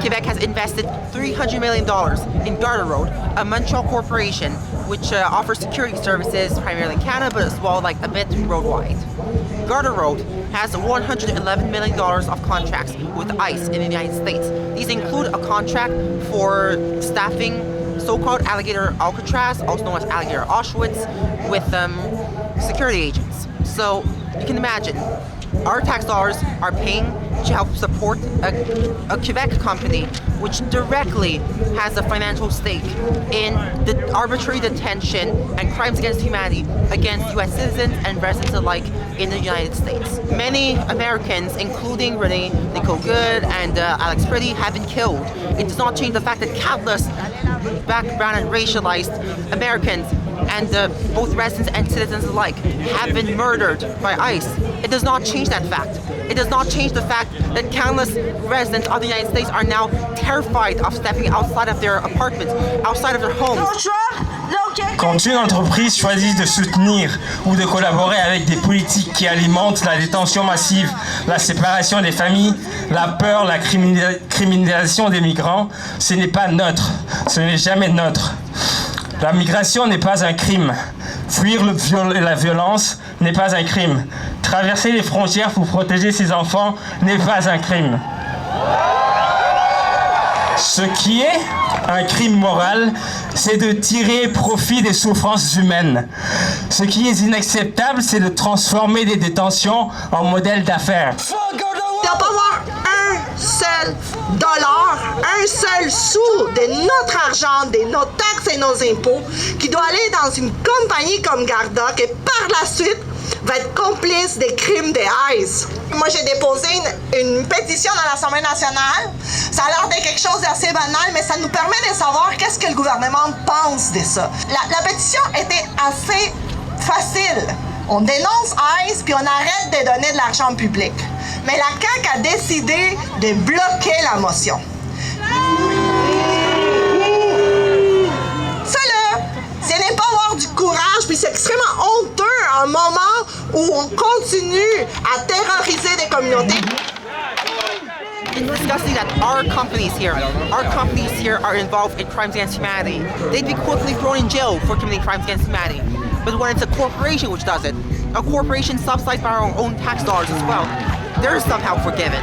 Quebec has invested $300 million in Garda Road, a Montreal corporation which offers security services primarily in Canada, but as well like a bit worldwide. Garda Road has $111 million of contracts with ICE in the United States. These include a contract for staffing so-called Alligator Alcatraz, also known as Alligator Auschwitz, with security agents. So you can imagine, our tax dollars are paying to help support a Quebec company which directly has a financial stake in the arbitrary detention and crimes against humanity against U.S. citizens and residents alike in the United States. Many Americans, including Renee Nicole Good and Alex Pretty, have been killed. It does not change the fact that countless background and racialized Americans and both residents and citizens alike have been murdered by ICE. It does not change that fact. It does not change the fact that countless residents of the United States are now terrified of stepping outside of their apartments, outside of their homes. Quand une entreprise choisit de soutenir ou de collaborer avec des politiques qui alimentent la détention massive, la séparation des familles, la peur, la criminalisation des migrants, ce n'est pas neutre, ce n'est jamais neutre. La migration n'est pas un crime. Fuir la violence n'est pas un crime. Traverser les frontières pour protéger ses enfants n'est pas un crime. Ce qui est un crime moral, c'est de tirer profit des souffrances humaines. Ce qui est inacceptable, c'est de transformer des détentions en modèle d'affaires. Il ne doit pas avoir un seul dollar, un seul sou de notre argent, de nos taxes et nos impôts qui doit aller dans une compagnie comme Garda qui par la suite va être complice des crimes des ICE. Moi, j'ai déposé une pétition dans l'Assemblée nationale. Ça a l'air de quelque chose d'assez banal, mais ça nous permet de savoir qu'est-ce que le gouvernement pense de ça. La pétition était assez facile. On dénonce ICE puis on arrête de donner de l'argent public. Mais la CAQ a décidé de bloquer la motion. Ça là, c'est ne pas avoir du courage, puis c'est extrêmement honteux à un moment où on continue à terroriser des communautés. It's disgusting that our companies here are involved in crimes against humanity. They'd be quickly thrown in jail for committing crimes against humanity. But when it's a corporation which does it, a corporation subsidized by our own tax dollars as well, they're somehow forgiven.